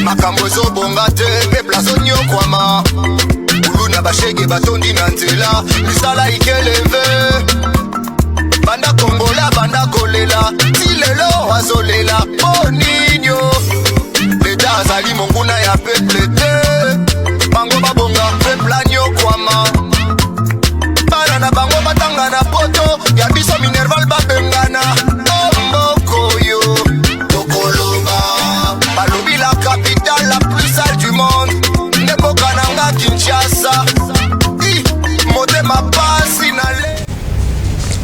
makambo zo bongate peuple azonyo kwama uluna bashege batondi na nzela misala ikeleve banda kongola banda kolela tilelo azolela boninyo leta azali monguna ya peuple te bango babonga peuple anyo kwama bana na bango batanga na poto ya biso minerval babengana ombokoyo tokoloba balobi la capitale la plus sale du monde nemboka nanga Kinshasa motema pasi na le.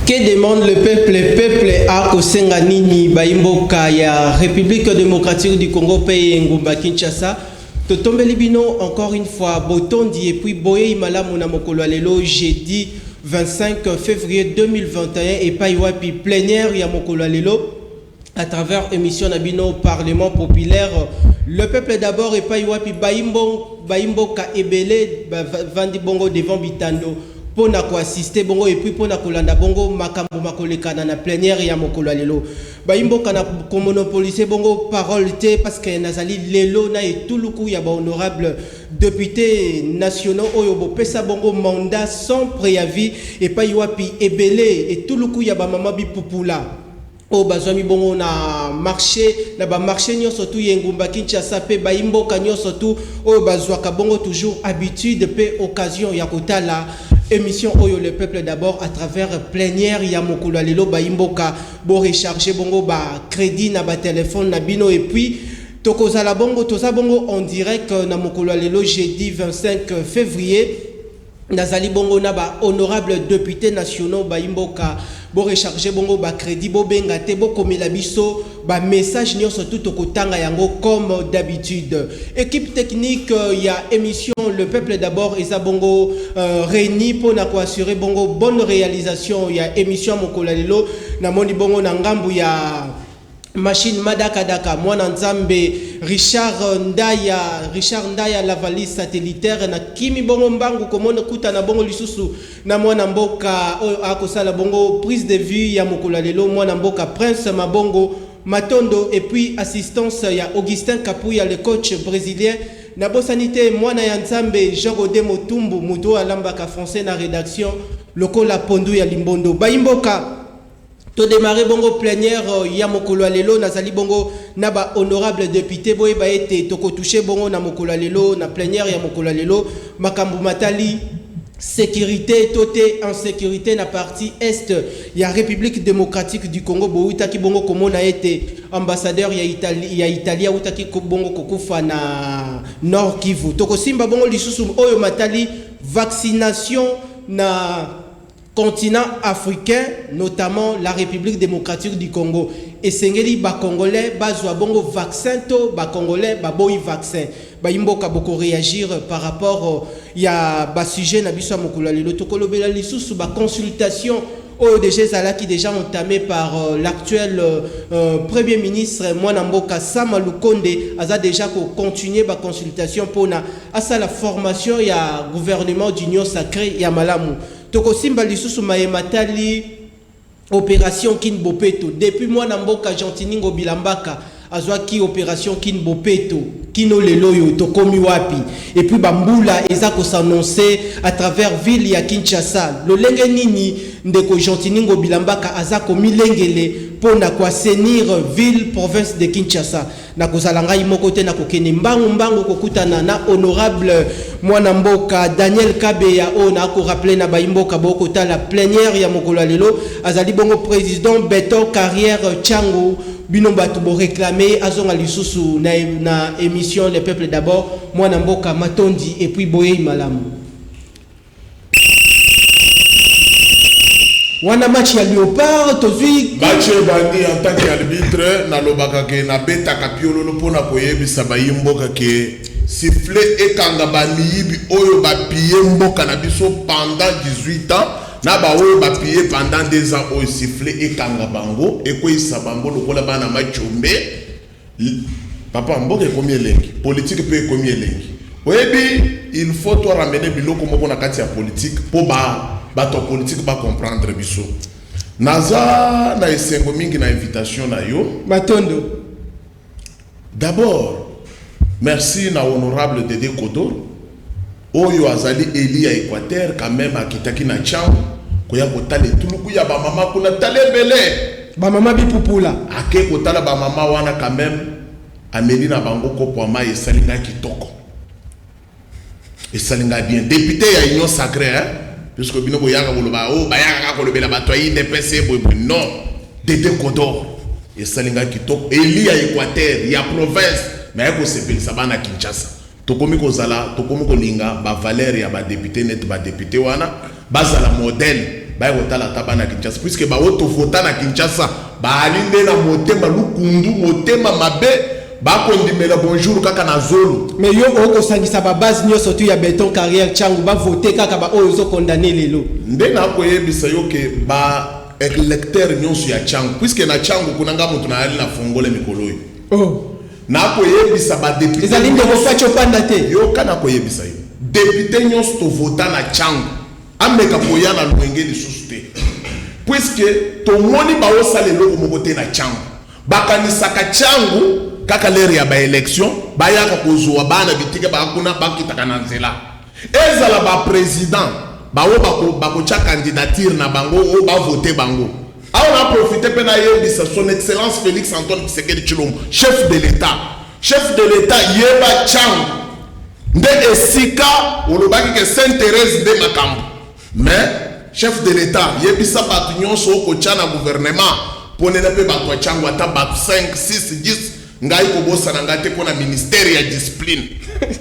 Que demande le peuple? Le peuple a kosenga nini baimboka ya République démocratique du Congo pays ngumba Kinshasa. Totombeli bino encore une fois botondi et puis boye imalamu na mokolo lelo jeudi 25 février 2021 et paiwapi plénière ya mokolo lelo à travers émission Nabino Parlement populaire. Le peuple d'abord et paiwapi baimboka ebele vandi bongo devant bitando pona ko assister bongo et puis pona kolanda bongo makambo makolekana na plénière ya mokolo lelo baimboka na ko monopoliser bongo parole te parce que nazali lelo na etuluku ya ba honorable député nationaux oyo bo pesa bongo mandat sans préavis et pa yiwapi ebele etuluku ya ba mama bipupula o bazwami bongo na marché na ba marché nyonso tu yengumba Kinshasa pe baimboka nyonso tu oyo bazwaka bongo toujours habitude pe occasion ya kotala émission Oyo le peuple d'abord à travers plénière ya mokolo lelo baimboka bo recharger bongo ba crédit na ba téléphone na bino et puis tokozala bongo toza bongo en direct na mokolo lelo jeudi 25 février nazali bongo na ba honorable député nationaux baimboka bo recharger bongo ba crédit bo benga te bo komela biso ba message nyonso tout okotanga yango comme d'habitude. Équipe technique ya émission le peuple d'abord eza bongo réuni pour na ko assurer bongo bonne réalisation ya émission mokolo lelo na moni bongo na ngambu ya machine madakadaka mwana nzambe Richard Ndaya la valise satellitaire na kimi bongo mbangu komona kuta na bongo lisusu na mwana mboka oyo akosala bongo prise de vue ya mokolo lelo mwana mboka Prince Mabongo Matondo et puis assistance ya Augustin Kapuya le coach brésilien na bosanité mwana ya nzambe Jean-Rodé Motumbu muto alambaka français na rédaction lokola pondu ya Limbondo baimboka. To démarrer bongo plénière ya mokolo lelo nazali bongo na ba honorable député boye ba été toko toucher bongo na mokolo lelo na plénière ya mokolo lelo makambu matali sécurité toté insécurité na partie est ya République démocratique du Congo bo utaki bongo komona été ambassadeur ya Italia utaki bongo kokufa na Nord Kivu toko simba bongo lisusu oyo matali vaccination na continent africain, notamment la République démocratique du Congo. Et sengeli ba Congolais, bazwa bongo vaccin to, ba Congolais, ba boy vaccin. Ba imboka boko réagir par rapport ya ba sujet na biso mokolo lelo tokolo bela lisusu ba consultation au DG Zala qui déjà entamé par l'actuel premier ministre Mwana Mboka Sama Lukonde a déjà continué ba consultation pour na asa la formation ya gouvernement d'union sacrée ya malamu. Toko simba lisusu maematali opération Kinbopeto depuis Mwana Mboka Gentiningo Bilambaka azwa ki opération Kinbopeto kino leloyo tokomi wapi et puis bambula eza ko s'annoncer à travers ville ya Kinshasa lolenge nini ndeko Gentiningo Bilambaka azako milengele pona kwa assainir ville province de Kinshasa na kozalanga imoko te na kokene mbangu kokutana na honorable Mwana Mboka Daniel Kabeya ona ko rappeler na baimboka boko ta la plénière ya mokolo lelo azali bongo président Beto Carrière Chango bino batu bo réclamer azonga lisusu na émission le peuple d'abord Mwana Mboka Matondi et puis boye malamu wana match ya Léopard tozui match bandi en tant qu'arbitre na lobaka ke na beta kapiolo pona koyebisa bayimboka ke sifflet ekanga ba miyibi oyo ba piye mboka na biso pendant 18 ans na ba oyo ba piye pendant 2 ans oyo sifflet ekanga bango ekoyisa bango lokola bana machombe papa mboka ekomi elengi politique pe ekomi elengi oyebi il faut to ramener biloko moko na kati ya politique po bato politique ba comprendre biso naza na esengo mingi na invitation na yo Matondo d'abord merci na honorable Dédé Kodor oyo azali eli ya Équateur quand même akitaki na changu koya kotala etuluku ya ba mama kuna talebele ba mama bipupula ake kotala ba mama wana quand même ameli na bango kopo ma esalinga kitoko esalinga bien député ya Union Sacrée hein puisque bino boyaka boloba o bayaka kolobela bato ya IDPC non Dédé Kodor esalinga kitoko eli ya Équateur ya province mais ko sepelisa bana Kinshasa tokomi kozala tokomi kolinga ba valeur ya ba député net ba député wana bazala modèle ba kotala tabana Kinshasa puisque ba auto vota na Kinshasa ba alinde na motema lukundu motema mabe ba kondimela bonjour kaka na zolo mais yo oko sangisa ba base nyo surtout ya Béton Carrière changu ba voter kaka ba ozo condamner lelo nde na ko yebisa yo ke ba électeur nyonso ya changu puisque na changu kuna nga mutu na ali na fongole mikolo yo oh na koyebisa ba député ezali nde kofacho panda te yo kana koyebisa yo député nyonso to vota na changu ameka koya na lwenge lisusu te puisque tomoni baosala eloko moko te na changu bakanisaka changu kaka lere ya ba élection bayaka kozwa bana bitike bakuna bakitaka na nzela ezala ba président bawo bakotya candidature na bango o bavote bango. On a profité pour son excellence Félix Antoine Tshisekedi Tshilombo, chef de l'État. Chef de l'État, Yeba Chang. Nde esika, olobaki ke Sainte-Thérèse de Makambo. Mais, chef de l'État, Yebisa Batunyon so kocha na gouvernement, ponena pe batwa changu ata bat 5, 6, 10, ngai kobosa na ngate kona ministère ya discipline.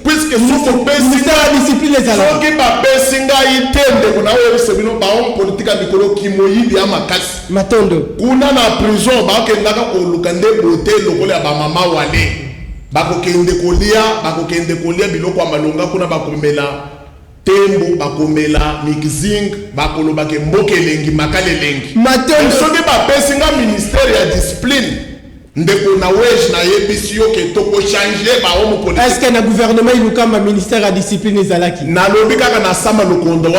Puisque soko ministère ya discipline ezala. Soki ba besinga itende kuna wewe sebino ba on politika mikolo kimoyibi ya makasi. Matondo. Kuna na prison ba kendaka ko lukande hotel lokola ba mama wale. Bakokende kolia biloko ya malonga kuna bakomela tembo bakomela mixing bakoloba ke mbokelengi makalelengi. Matondo. Soki ba besinga ministère ya discipline. Ndeko na wesh na yebisi yo ke toko changer ba homo politique. Est-ce que na gouvernement ilukama ministère ya discipline ezalaki? Na lobi kaka na sama lokondo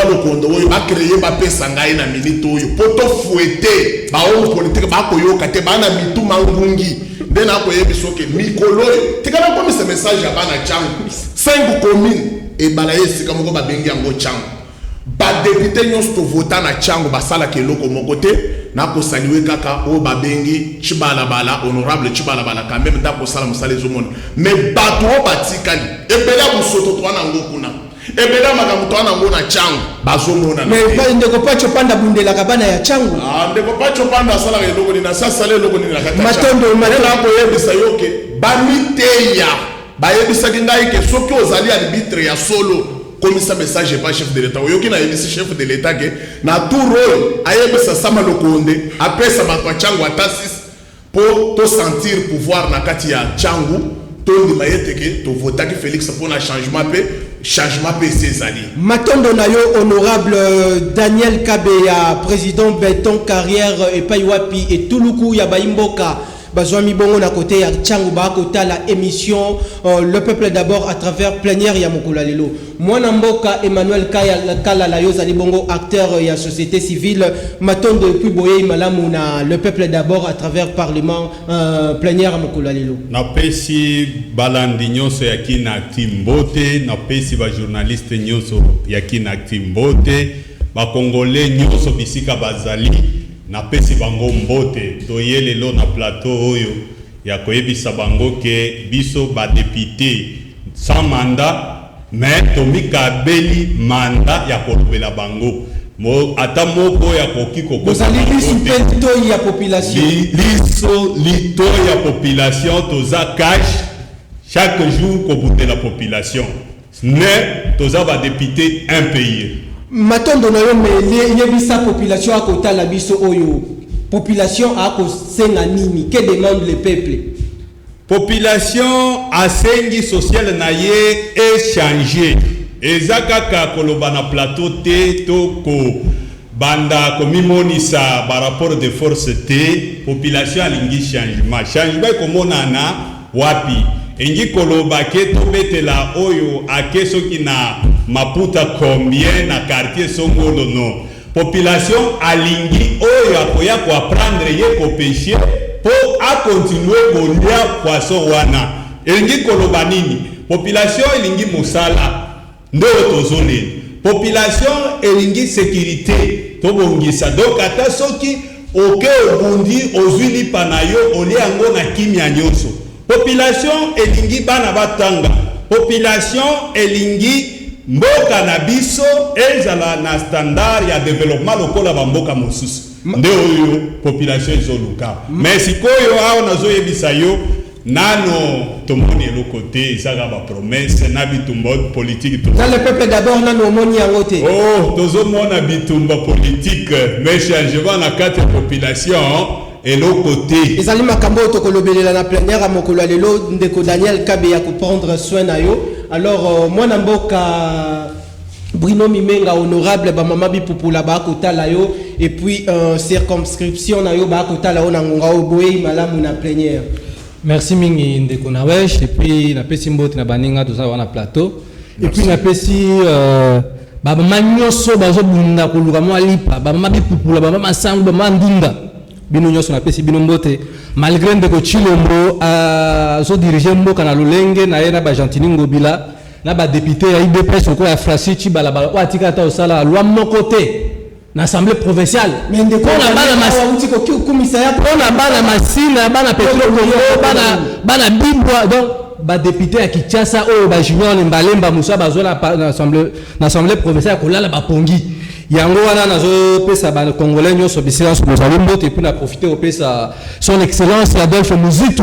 oyo ba créer ba pesa ngai na minute oyo poto fouetter ba homo politique ba koyoka te ba na mitu mangungi nde na ko yebiso ke mikolo tikana ko mise message ya bana changu 5 communes e balaye sika moko ba bengi yango changu ba député nyonso to vota na changu basala ke loko moko te na ko saluer kaka o ba bengi Chibalabala honorable Chibalabala quand même da ko sala musale zo mona mais bato o batikali ebela busoto to na ngokuna ebela makamuto na ngona changu bazo mona mais ba ndeko pacho panda bundela kabana ya changu ndeko pacho panda sala ke loko ni na sasa le loko ni na kata matondo na ko yebisa yoke ba miteya ba yebisa ngai ke soki ozali arbitre ya solo comme ça message pas chef de l'État oyoki na yebisi chef de l'État ke na tout rôle ayebisa sama lokonde apesa batwa changu atasis pour to sentir pouvoir na kati ya changu to ndima yeteke to votaki Félix pour na changement pe Césali matondo na yo honorable Daniel Kabeya président Béton Carrière et Paiwapi et Tuluku ya Baimboka Bazwami bongo na côté ya changu ba kota la émission le peuple d'abord à travers plénière ya mokula lelo mwana mboka Emmanuel Kala la yoza bongo acteur ya société civile matondo depuis boye malamu na le peuple d'abord à travers parlement plénière ya mokula lelo na pesi balandi nyonso ya kina timbote na pesi ba journaliste nyonso ya kina timbote ba congolais nyonso bisika bazali na pesi bango mbote toye lelo na plateau oyo ya koyebisa bango ke biso ba député sans mandat mais tomika beli mandat ya kolobela bango mo ata moko ya kokiko ko bozali biso ya population liso lito ya population toza cash chaque jour ko boute la population ne toza ba député impayé matondo na yo mele yebisa population akotala biso oyo population akosenga nini que demande le peuple population asengi sociale na ye échanger ezakaka koloba na plateau te to ko banda komimonisa ba rapport de force te population alingi changement komonana wapi engi koloba ke to betela oyo ake soki na maputa combien na quartier songolo no population alingi oyo akoya ko apprendre ye ko pêcher pour a continuer kolia poisson wana engi koloba nini population elingi mosala ndo tozoleli population elingi sécurité tobongisa donc ata soki oke obundi ozwi lipa na yo olie yango na kimia nyonso population elingi bana batanga population elingi mboka na biso ezala na standard ya développement lokola bamboka mosusu nde oyo population ezoluka mais sikoyo awa nazoyebisa yo nano tomoni eloko te ezaka bapromese na bitumba politique dans le peuple d'abord nano omoni yango te oh tozomona bitumba politique mais changement na kati ya population eloko te ezali makambo tokolobelela na plénière ya mokolo ya lelo ndeko Daniel Kabe ya prendre soin na yo alors mwana mboka Bruno Mimenga honorable ba mama bipupula ba kotala yo et puis circonscription na yo ba kotala yo na ngonga oboye malamu na plénière. Merci mingi ndeko na wesh et puis na pesi mboti na baninga toza wana plateau et puis na pesi ba mama nyoso bazo bunda koluka mwa lipa ba mama bipupula ba mama sangu ba mama ndinda bino nyoso na pesi bino mbote malgré ndeko Chilombo zo diriger mboka na lolenge na yena ba Gentini Ngobila na ba député ya IDPS ko ya Frasi Chibala ba watika ta osala loi moko te na assemblée provinciale mais ndeko na bana masauti ko kumisa ya na bana masina bana pétrole bana bibwa donc ba député ya Kinshasa o ba Junior Mbalemba Musa ba zo na assemblée provinciale ko lala ba pongi yango wana nazo pesa ba congolais nyoso bisilence mozalombo et puis na profiter au pesa son excellence Adolphe Muzitu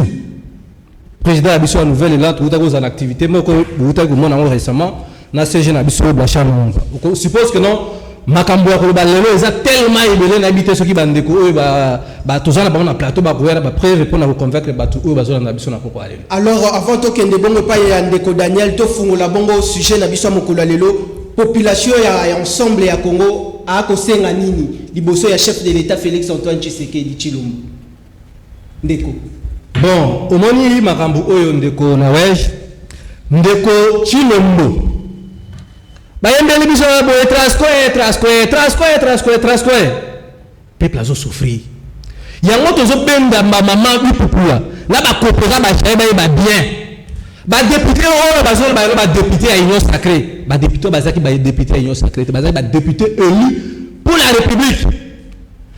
président de la nouvelle élan tout en activité mais que vous avez vu récemment na CG na biso Blacha Mumba on suppose que non makambo ya koloba lelo eza tellement ebele na habité soki bandeko oyo ba tozana ba na plateau ba koyera ba preuve pour na convaincre ba tout oyo bazona na biso na poko alelo alors avant to kende bongo pa ya ndeko Daniel to fungola bongo sujet na biso mokolo lelo population ya ensemble ya Congo a kosenga nini liboso ya chef de l'état Félix Antoine Tshisekedi Tshilombo ndeko bon omoni makambo oyo ndeko na wesh ndeko Tshilombo bayembeli biso boye trasco peuple azo souffrir yango tozo benda mama bipupula na ba kopera ba jaye ba bien ba député oyo bazo ba député ya union sacrée ba député bazaki ba député ya union sacrée bazaki ba député élu pour la république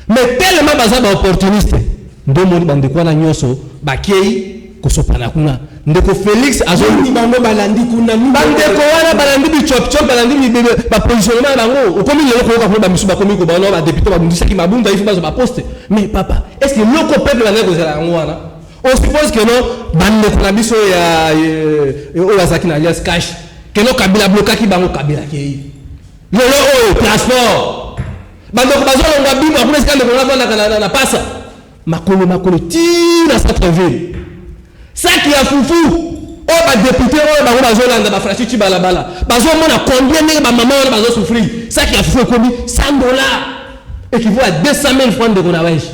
mais tellement baza ba opportuniste ndo moni bandeko na nyoso bakei kosopana kuna ndeko Félix azoni bango balandi kuna bandeko wana balandi bi chop balandi bi ba positionnement bango okomi lelo ko ka ba misu ba komi ko ba no ba député ba mundisa ki mabunda ifu ba poste mais papa est-ce que loko peuple bana ko zala yango wana on suppose que non bandeko na biso ya o azaki na alias cash que no Kabila blokaki bango Kabila kei lelo transport bandeko bazolonga bimba kuna skande ko na pasa makolo tira centre-ville saki ya fufu o ba député o ba bazolanda ba Frasi Chibala bazomona combien de ba maman wana bazo souffrir saki ya fufu komi $100 équivaut à 200 000 francs de Gonawage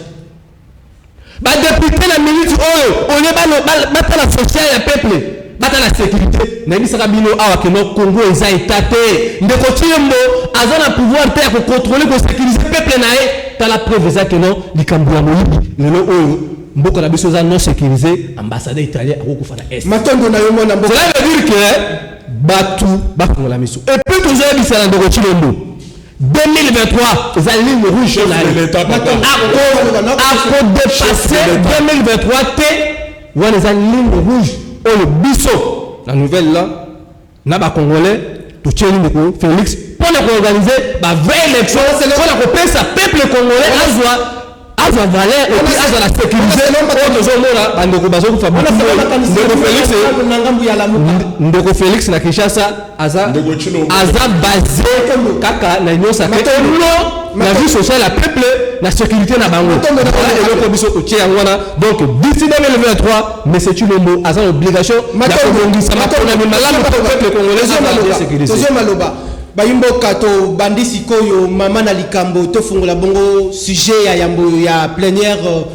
ba député na minute oyo on est ba la social ya peuple ba la sécurité na bisaka bino awa ke no Congo eza étaté ndeko Tshilombo azana pouvoir te ko contrôler ko sécuriser peuple nae ta la preuve eza ke no likambo ya moyibi lelo oyo mboka na biso za non sécurisé ambassadeur italien akokufa na est matondo na yo mona mboka cela veut dire que batu bakongola miso et puis toujours bisala ndeko Tshilombo 2023 eza ligne rouge na l'état ako dépasser 2023 te wana eza ligne rouge oyo biso la nouvelle là na ba congolais to tcheli ndeko Félix pour na organiser ba vraie élection c'est le pour pesa peuple congolais azwa valeur et puis azwa la sécurité on tozomona bandeko bazokufa ndeko Félix na Kinshasa aza basé kaka na union sacrée la vie sociale la peuple la sécurité na bango eloko biso otie yango wana donc d'ici 2023 monsieur Tshilombo aza obligation ya kobongisa maponami malamu peuple congolais sécurisé maloba bayimboka to bandisi koyo mama na likambo to fungola bongo sujet ya yambo ya plénière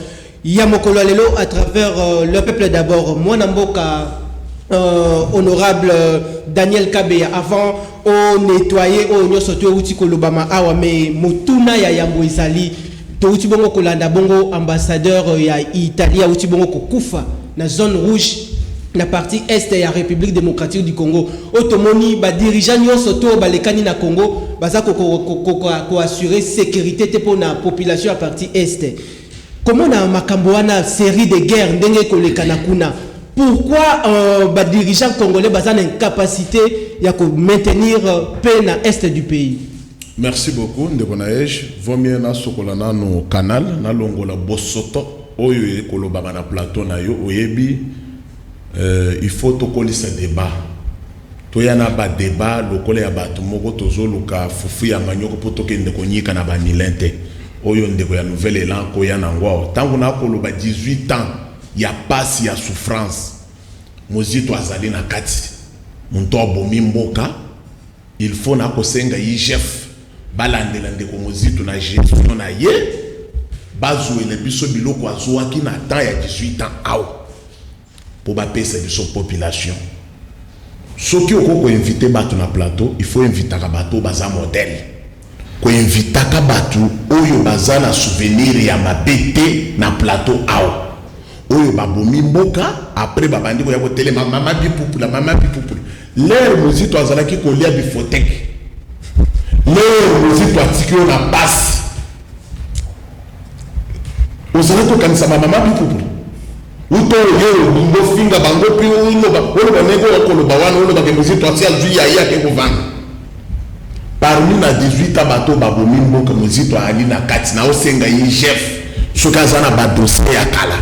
ya mokolo lelo à travers le peuple d'abord mwana mboka honorable Daniel Kabeya avant au nettoyer au nyoso to uti kolobama awa mais motuna ya yambo ezali to uti bongo kolanda bongo ambassadeur ya Italie uti bongo kokufa na zone rouge la partie est de la République démocratique du Congo. Automoni, ba dirigeant soto balekani na Congo, baza ko assurer sécurité pour la population à partie est. Comment na makamboana série de guerres ndenge ko lekana kuna? Pourquoi ba dirigeant congolais baza na incapacité ya ko maintenir paix na est du pays? Merci beaucoup Ndekonaej. Vaut mieux na sokolana no canal na longola bosoto oyo ekoloba na plateau na yo oyebi. Il faut tokolisa débat. Toyana ba débat lokole ya bato moko tozoluka fufu ya manyoko poto kende konyika na ba milente. Oyo ndeko ya nouvelle élan ko ya nangwa. Tangu na koloba 18 ans ya passe ya souffrance. Mozito azali na kati. Muntu abomi mboka. Il faut na kosenga IGF balandela ndeko mozito na gestion na ye. Bazuele biso biloko azuaki na temps ya 18 ans awo. Pour baisser sa population. Ce qui est invité bateau na plateau, il faut inviter à bateau baza modèle. Ko inviter à bateau oyo baza na souvenir ya mabete na plateau ao. Oyo babomi mboka après babandi ko ya ko télé mama bipupula. L'air mozito azala ki kolia bifotek. L'air mozito atikio na passe. Ozala ko kanisa mama bipupula. Uto yo ngo finga bango pi uno ba nego ko lo bawana uno ba ke muzito atia ju ya ke ko vanga parmi na 18 abato babomi mboka muzito ali na kati na osenga yi chef sokaza na ba dossier ya kala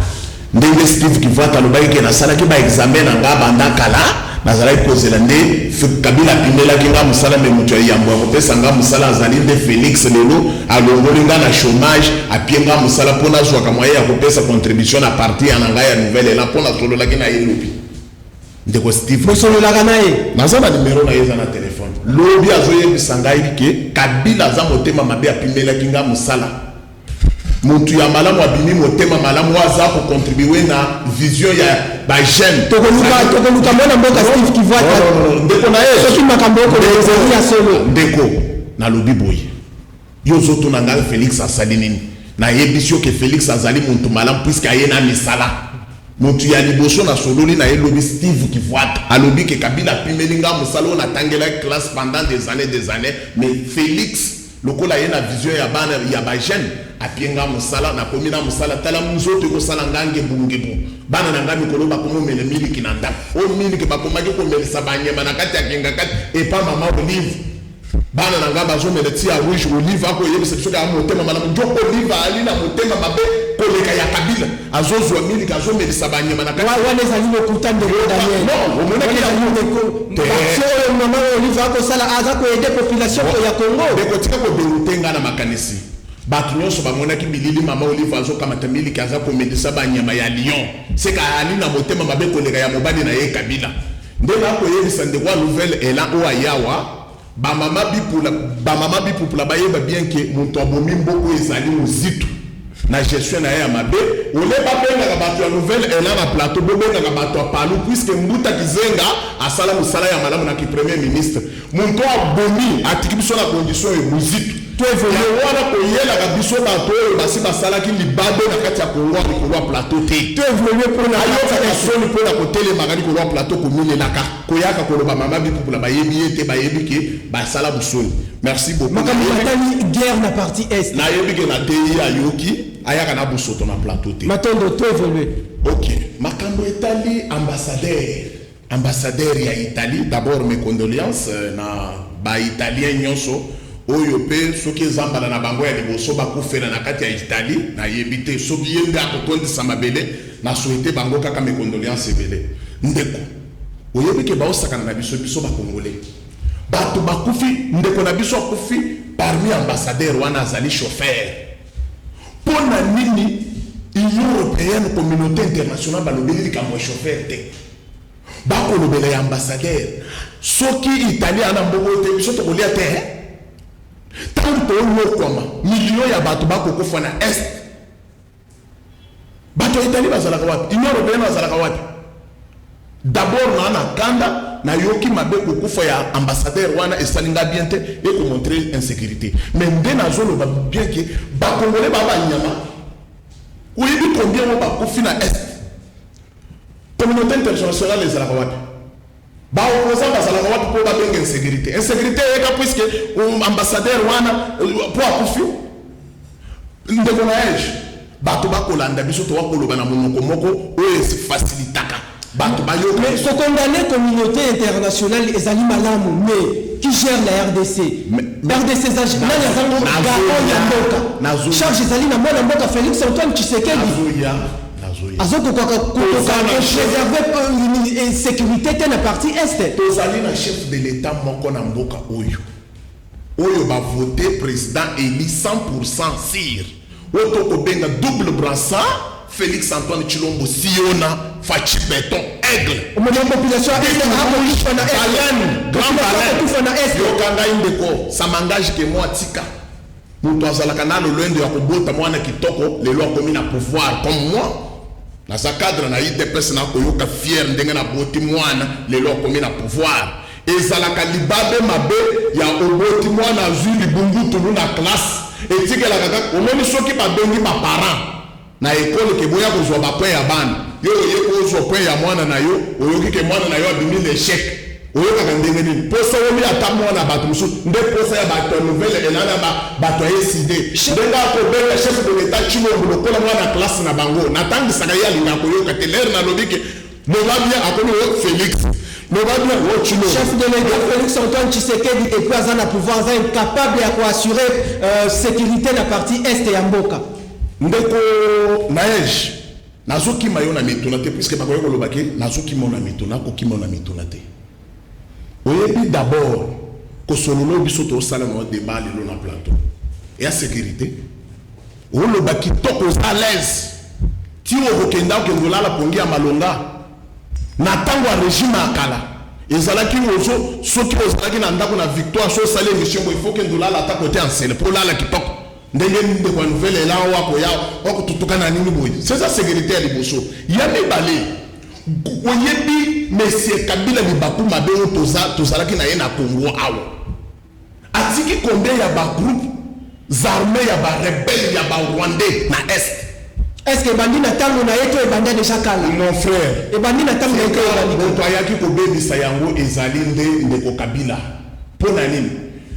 ndenge Steve Kivata lo baike na sala ki ba examen nga banda kala na zala ko zelande Kabila pimela ki nga musala me mutu ya mbo ko pesa nga musala zalinde Felix lelo alongolinga na chômage apienga musala pona zwa kamwa ya ko pesa contribution na parti ananga ya nouvelle la pona solo la kina yelobi ndeko Steve bo solo la kanaye nazana numéro na yeza na téléphone lobi azoye bisangai ke Kabila za motema mabe apimela ki nga musala muntu ya malamu abimi motema malamu waza ko contribuer na vision ya ba jeune tokoluka mona mboka Steve Kivata ndeko na ye soki makambo ko ya solo ndeko na lobi boye yo zoto na ngal Felix asali nini na yebisio ke Felix azali muntu malamu puisque ayena misala muntu ya liboso na sololi na yelobi Steve Kivata alobi ke Kabila pimelinga musala na tangela classe pendant des années mais Felix lokola yena vision ya bana ya ba jeune apienga musala na komina musala tala muzoto ko sala ngange bungebu bana na ngami koloba ko mele miliki na ndako o miliki ba komaki ko mele sabanyema na kati ya kinga kati e pa mama olive bana na ngamba zo mele tia rouge olive ako yebisa biso ka motema mala njoko olive ali na motema mabe koleka ya Kabila azozwa miliki azo mele sabanyema na kati wane zali no kutande ko Daniel non o mona ki ya ko mama olive ako sala aza ko aider population ya Congo de ko tika ko berutenga na makanisi batu nyonso bamonaki bilili mama olive azo kamata miliki aza komedisa banyama ya lion seka ali na motema mabe koleka ya mobali na ye Kabila nde na koyebisa ndeko wa nouvelle elan o ayawa ba mama bipupula bayeba bien ke muntu abomi mboko ezali muzito na gestion na ye ya mabe ole babengaka bato ya nouvelle elan na plateau bobengaka bato ya palu puisque Mbuta Kizenga asala musala ya malamu na ki premier ministre muntu abomi atiki biso na condition ya muzito to evolue wana ko yela ka biso bato basi basala ki libado na kati ya Kongo ko wa plateau te to evolue pour na ayota ka soni pour na ko tele magani ko wa plateau ko mile naka ko yaka ko ba mama bipupula bayebi ete bayebi ke basala busoni merci beaucoup makambo matali guerre na partie est na yebi ke na tei ayoki ayaka na busoto na plateau te matondo to evolue ok makambo etali ambassadeur ya Italie d'abord mes condoléances na ba italien nyonso oyo pe soki ezambala na bango ya liboso bakufela na kati ya Italie na yebite soki yende akotondisa mabele na souhaité bango kaka mes condoléances ebele ndeko oyebi ke baosakana na biso bakongolais bato bakufi ndeko na biso akufi parmi ambassadeur wana azali chauffeur pona nini Union européenne communauté internationale balobeli likambo chauffeur te bakolobela ya ambassadeur soki Italie ana mboko te biso tokolia te tant que on millions ya bato bakokufa na est bato Italie bazalaka wapi Union européenne bazalaka wapi d'abord na kanda na yoki mabe kokufa ya ambassadeur wana esalinga bien te et ko montrer insécurité mais ndena zolo ba bien que ba congolais ba nyama oyebi combien on bakufi na est communauté internationale les alakawati ba opposant bazalaka wapi po ba benga insécurité eka puisque ambassadeur wana po akufi ndeko na age bato bakolanda biso to bakoloba na monoko moko oyo facilitaka bato bayo mais ce condamné communauté internationale ezali malamu mais qui gère la RDC RDC zage nani azango garo ya mboka charge ezali na mwana mboka Félix Antoine Tshisekedi azoko kwa préserver une sécurité te na partie est tozali na chef de l'état moko na mboka oyo ba voter président élu 100% sire oto ko benga double brassard Félix Antoine Tshilombo Siona Fachi Beton Aigle la population grand palais yokanga indeko ça m'engage que moi tika muto azalaka na lolendo ya kobota mwana kitoko lelo akomi na pouvoir comme moi na sa cadre na IDPS na koyoka fier ndenge na boti mwana lelo akomi na pouvoir ezalaka libabe mabe ya oboti mwana azwi libungu tulu na classe etikela kaka omoni soki babengi ba parents na école ke boya kozwa ba point ya bana yo yeko zo point ya mwana na yo oyoki ke mwana na yo abimi l'échec oyoka ndenge nini posa omi ata mwana bato musu nde posa ya bato nouvelle elana bato eside ndenga ko benga chef de l'état Tshilombo lokola mwana classe na bango natangisaka ya linga koyoka te l'air na lobike nobabia akomi Félix nobabia wo Tshilombo chef de l'état Félix Antoine Tshisekedi et puis azana pouvoir za incapable ya ko assurer sécurité na partie est ya mboka ndeko naej nazoki mayo na mituna te puisque bakoye kolobaki nazoki mona mituna ko kimona mituna te oyebi d'abord kosololo biso to sala no débat lelo na plateau et à sécurité olobaki toko à l'aise ti okenda okenda la pongi ya malonga na tango ya régime akala ezalaki ozo soki ozalaki na ndako na victoire so sale mission il faut que ndolala ta côté en scène pour la kitoko ndenge nde kwa nouvelle là wako ya okututuka na nini boy c'est ça sécurité ya liboso ya mibale oyebi monsieur Kabila libaku mabe tozalaki na ye na Congo awa atiki combien ya ba groupe armés ya ba rebelle ya ba rwandais na est-ce que bandi na tango na yeto ebanda déjà kala mon frère e bandi na tango yeto ebandi to ayaki ko bebisa yango ezali ndeko Kabila pona nini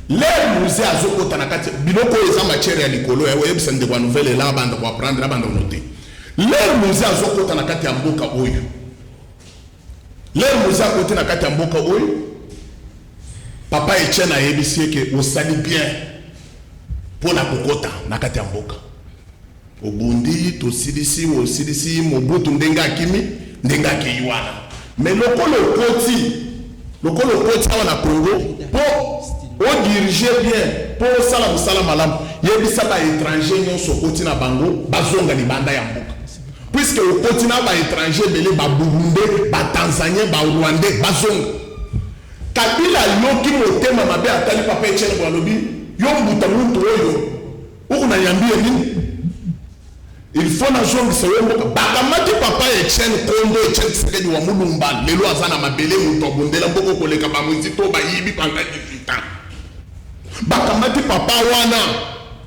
le musée azokota na kati biloko eza matière ya likolo ya oyebisa ndeko nouvelle la banda ko apprendre la banda noter le musée azokota na kati ya mboka oyo le musée akote na kati ya mboka oyo papa Etienne ayebisi ke osali bien pona kokota na kati ya mboka obundi tosilisi mobutu ndenga akimi ndenga akiwana mais lokolo koti awa na Congo po o diriger bien po sala musala malamu yebisa ba étranger nyonso koti na bango bazonga libanda ya mboka puisque au koti na ba étranger bele ba Burundais ba Tanzaniens ba Rwandais bazonga Kabila yoki motema mabe atali papa Etienne Bwalobi yo mbuta muntu oyo ukuna yambie nini il faut na zongisa yo mboka bakamati papa Etienne Kondo Etienne Tshisekedi wa mulumba lelo azana mabele muto bondela mboko koleka ba mwinzi to ba yibi panga 18 ans bakamati papa wana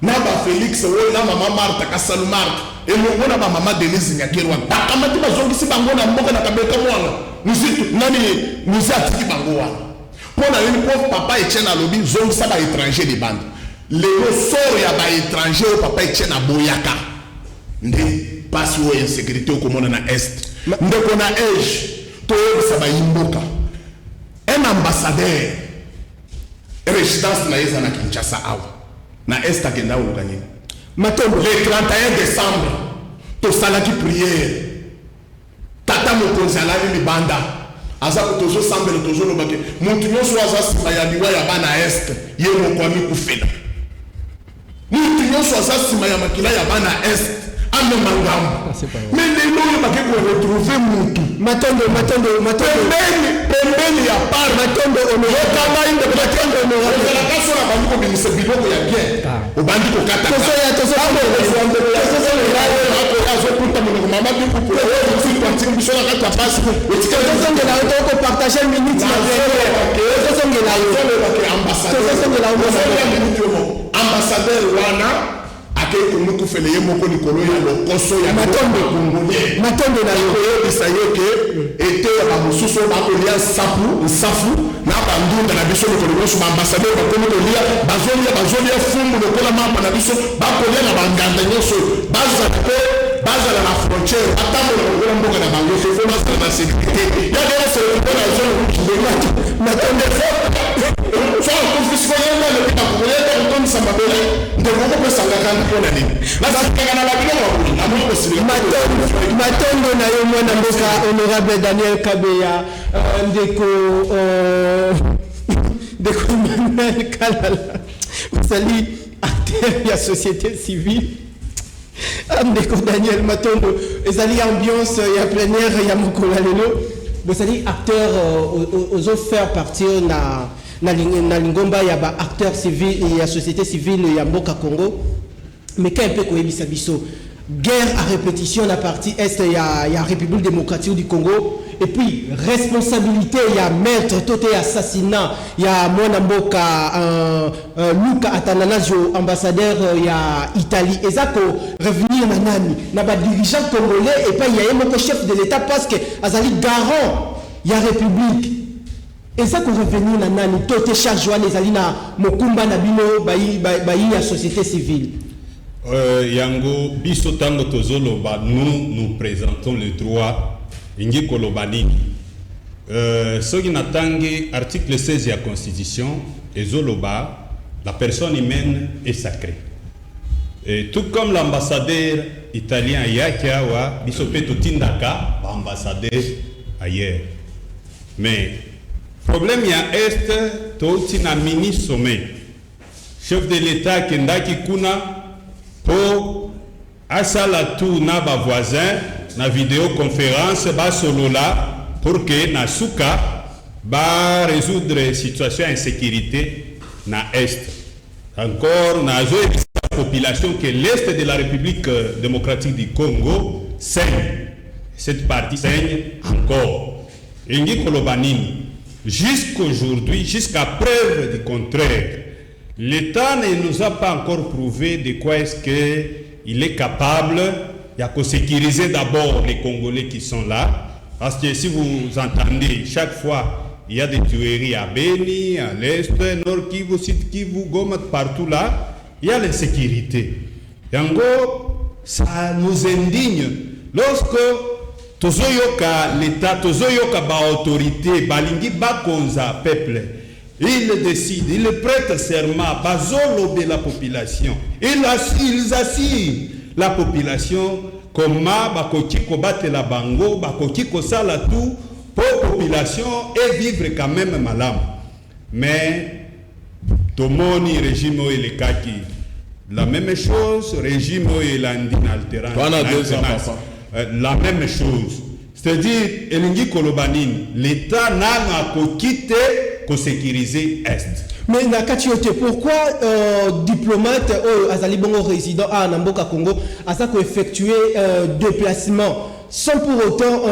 na ba Félix oyo na mama Martha Kasalu Martha elongo na ba mama Denise Nyakerwa bakamati bazongisi bango na mboka na kabeka mwana musitu nani muzi atiki bango wana pona yini po papa Etienne alobi zongisa ba étranger de bande lelo soro ya ba étranger papa Etienne aboyaka nde pasi o insécurité okomona na est ndeko na age toyebisa bayimboka un ambassadeur résidence na yeza na Kinshasa awa na est akenda olukanyini matombo le 31 décembre tosalaki prière tata mokonzi alali libanda aza tozosambela tozolobake mutu nyonso aza nsima ya liwa ya bana est ye mokwami kufela mutu nyonso aza nsima ya makila ya bana est ame mangambo mais lelo oyo bake koretrouve mutu matondo pembeni ya par matondo okanga inde matondo onoraezalaka sona bandi kobimisa biloko ya bien obandi kokataazokuta monoko mama bikupuatiki biso na kati ya pasi tozosongela yo tokopartage minute ambassadeur wana akei kongo kufele ye moko likolo ya lokoso ya Matondo na yo koyebisa ye ke ete ya bamosusu bakolia nsafu na bandunda na biso lokolo nyonso baambasadeur bakomi kolia bazolia fumbu lokola mapa na biso bakolia na banganda nyonso bazala na frontière batambola lokola mboka na bango fefo bazala na sécurité yadela selekona zone matonde so kofisikoyenga lepi bakokoyeta kotomisa mabele ndekoko pesangaka mpona nini nasikaka na babilo matondo na yo mwana mboka honorable Daniel Kabeya ndeko Emmanuel Kalala ozali acteur ya société civile ndeko Daniel Matondo ezali ambiance ya plein air ya mokolo lelo bozali acteur ozo faire partir na lingomba ya ba acteur civil ya société civile ya mboka Congo mais quand peut koyebisa biso guerre à répétition na partie est ya République démocratique du Congo et puis responsabilité ya meurtre toté assassinat ya mwana mboka Luka Atananazio ambassadeur ya Italie ezako revenir na nani na ba dirigeant congolais et puis ya moko chef de l'état parce que azali garant ya République ezako revenir na nani toté charge wana ezali na mokumba na bino bayi ya société civile. Yango biso tango tozoloba nous présentons le droit ingi kolobani soki natangi article 16 de la constitution ezoloba la personne humaine est sacrée et tout comme l'ambassadeur italien yaki awa biso pe totindaka ba ambassadeur ailleurs mais problème ya est toti na mini sommet chef de l'état kendaki kuna pour asala tout na ba voisin na vidéoconférence ba solola pour que na suka ba résoudre situation insécurité na est encore na la population que l'est de la République démocratique du Congo saigne cette partie saigne encore ingi kolobanini jusqu'aujourd'hui jusqu'à preuve du contraire. L'État ne nous a pas encore prouvé de quoi est-ce qu'il est capable de sécuriser d'abord les Congolais qui sont là. Parce que si vous entendez, chaque fois, il y a des tueries à Beni, à l'Est, Nord Kivu, Sud Kivu, Goma, partout là, il y a l'insécurité. Et en gros, ça nous indigne. Lorsque Tozoyoka, l'État, Tozoyoka, autorité, Balingi, Bakonza, peuple, il décide, il prête serment, bazolo de la population. Ils assurent la population comment bakoki kobattre la bango, bakoki kosala tout pour la population et vivre quand même malam. Mais tomoni régime et le kaki la même chose, régime et l'andine altérant. La même chose. C'est-à-dire, elingi kolobanini, l'État n'a pas quitté pour sécuriser Est. Mais Nakatiote, pourquoi diplomate Azali Bongo résident à Namboka Congo a ça effectué déplacement sans pour autant